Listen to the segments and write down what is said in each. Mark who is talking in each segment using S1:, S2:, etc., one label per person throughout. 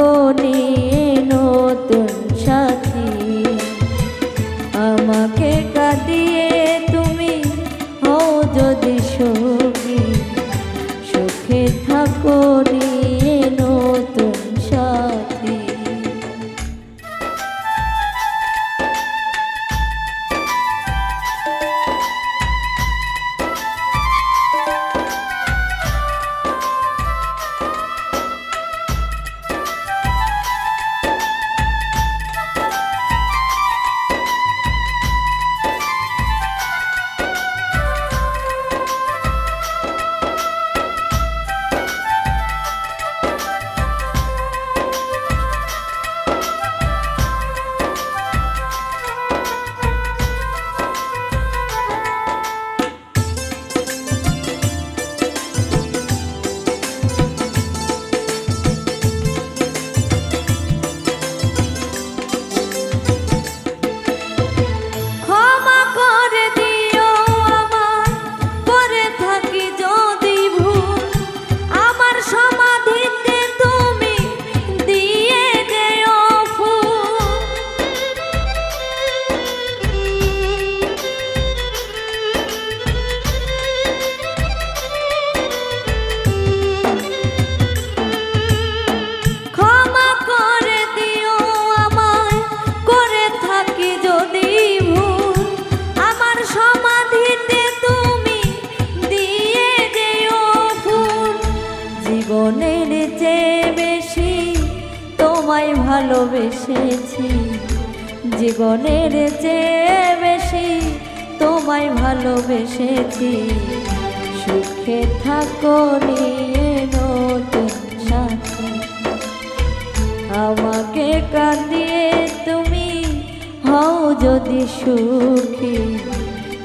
S1: থাকো নিয়ে নতুন সাথী, আমাকে কাঁদিয়ে তুমি হও যদি সুখী, সুখে থাকো নিয়ে নতুন সাথী। জীবনের চেয়ে বেশি তোমায় ভালোবেসেছি, জীবনের চেয়ে বেশি তোমায় ভালোবেসেছি, সুখে থাকো নিয়ে নতুন সাথী, আমাকে কাঁদিয়ে তুমি হও যদি সুখী,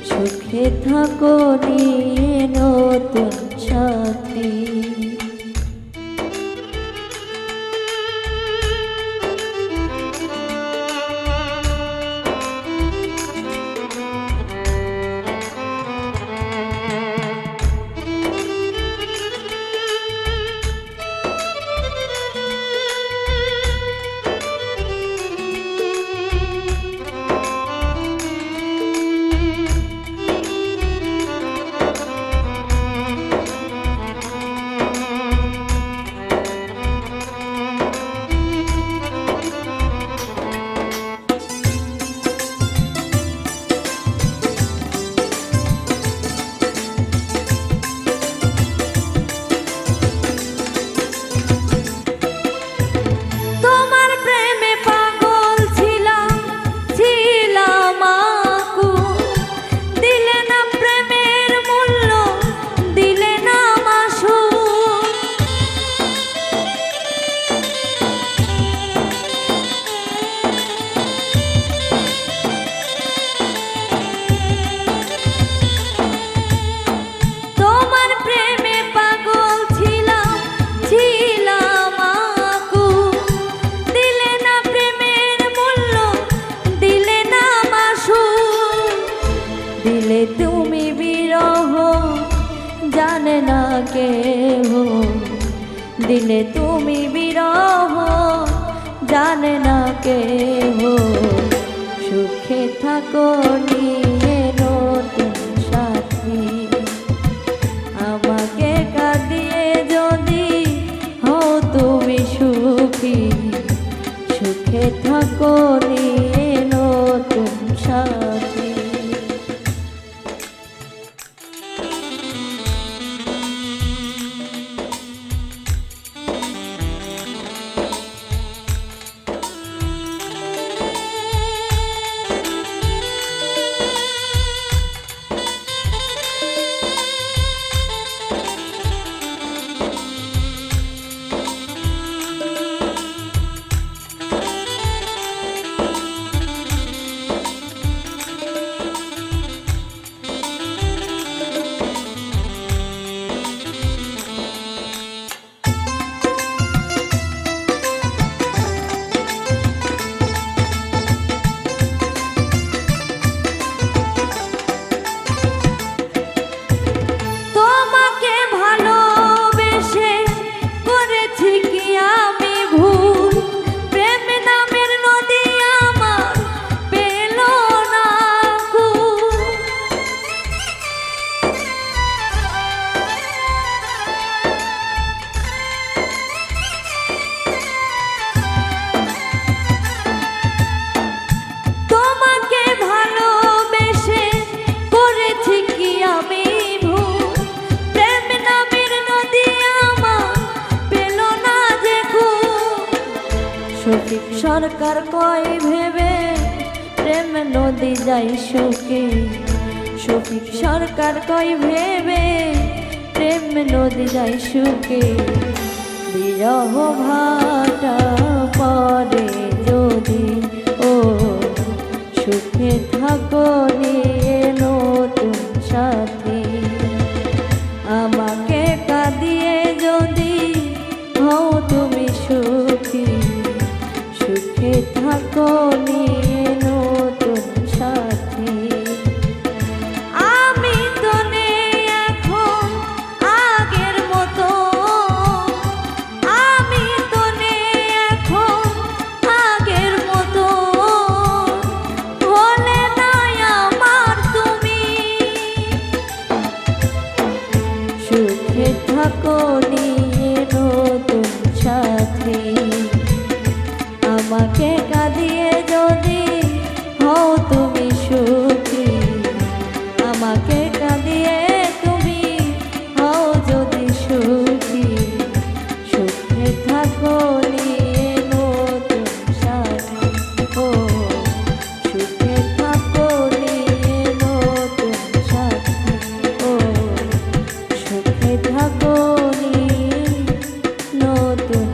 S1: সুখে থাকো নিয়ে নতুন সাথী। দিলে তুমি বিরহ জানে না কেহ, দিলে তুমি বিরহ জানে না কেহ, সুখে থাকো নিয়ে নতুন সাথী, আমাকে কাঁদিয়ে যদি হও তুমি সুখী, সুখে থাকো নিয়ে নতুন সাথী। সরকার কয় ভেবে প্রেম নদী যাই শুকে শফিক সরকার কয় ভেবে প্রেম নদী যাই শুকে বিরহ ভাটা পরে যদি ও সুখে থাকো নিয়ে নতুন সাথী আমাকে কাঁদিয়ে যদি হও তুমি সুখী সুখে থাকো নিয়ে নতুন সাথী আমি তো নেই এখন আগের মতো আমি তো নেই এখন আগের মতো হলে নাই আমার তুমি সুখে থাকো নিয়ে নতুন সাথী আমাকে কাঁদিয়ে যদি হও তুমি সুখী আমাকে কাঁদিয়ে তুমি হও যদি সুখী সুখে থাকো নিয়ে নতুন সাথী ও সুখে থাকো নিয়ে নতুন সাথী ও সুখে থাকো নিয়ে নতুন